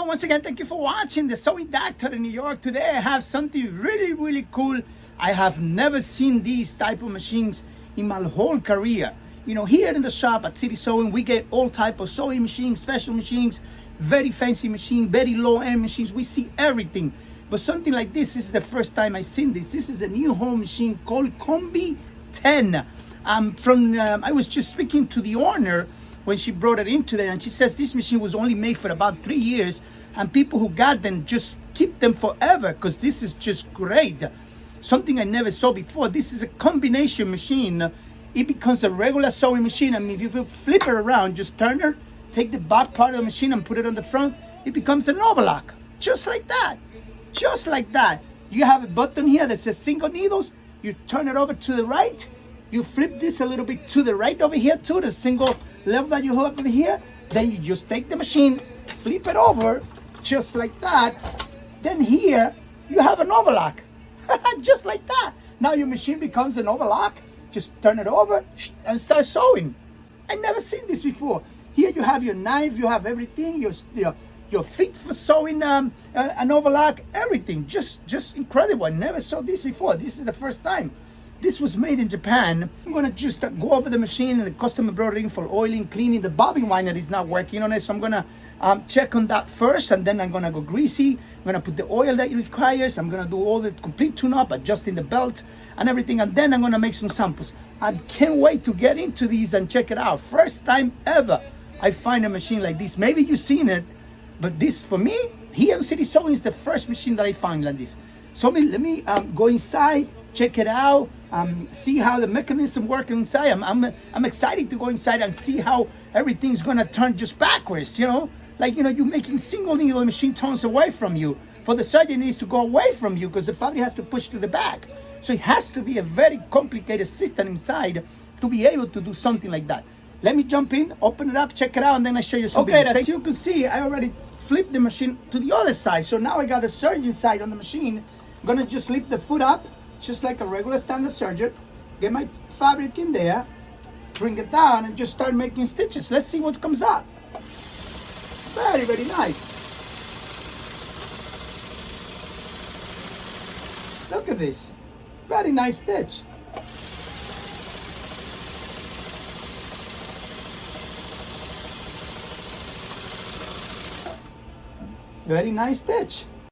once again, thank you for watching the Sewing Doctor in New York. Today I have something really cool. I have never seen these type of machines in my whole career. You know, here in the shop at City Sewing, we get all type of sewing machines, special machines, very fancy machines, very low-end machines. We see everything. But something like this is the first time I've seen this. This is a new home machine called Combit 10. I was just speaking to the owner when she brought it into there, and she says this machine was only made for about 3 years, and people who got them just keep them forever because this is just great. Something I never saw before. This is a combination machine. It becomes a regular sewing machine. I mean, if you flip it around, just turn her, take the back part of the machine and put it on the front, it becomes an overlock. Just like that. Just like that. You have a button here that says single needles. You turn it over to the right. You flip this a little bit to the right over here too, the single level that you have over here. Then you just take the machine, flip it over, just like that. Then here, you have an overlock. Just like that. Now your machine becomes an overlock. Just turn it over and start sewing. I've never seen this before. Here you have your knife, you have everything, your feet for sewing an overlock, everything. Just incredible. I never saw this before. This is the first time. This was made in Japan. I'm gonna just go over the machine, and the customer brought it in for oiling, cleaning. The bobbin winder is not working on it, so I'm gonna check on that first, and then I'm gonna go greasy. I'm gonna put the oil that it requires. I'm gonna do all the complete tune-up, adjusting the belt and everything, and then I'm gonna make some samples. I can't wait to get into these and check it out. First time ever I find a machine like this. Maybe you've seen it, but this, for me, here in City Sewing, is the first machine that I find like this. So let me go inside, check it out, see how the mechanism works inside. I'm excited to go inside and see how everything's gonna turn just backwards, you know? Like, you know, you're making single needle machine turns away from you. For the surgeon, it needs to go away from you because the fabric has to push to the back. So it has to be a very complicated system inside to be able to do something like that. Let me jump in, open it up, check it out, and then I show you something. Okay, as you can see, I already flipped the machine to the other side. So now I got the surgeon side on the machine. I'm gonna just lift the foot up, just like a regular standard surgeon. Get my fabric in there, bring it down, and just start making stitches. Let's see what comes up. Very nice. Look at this. Very nice stitch. Very nice stitch.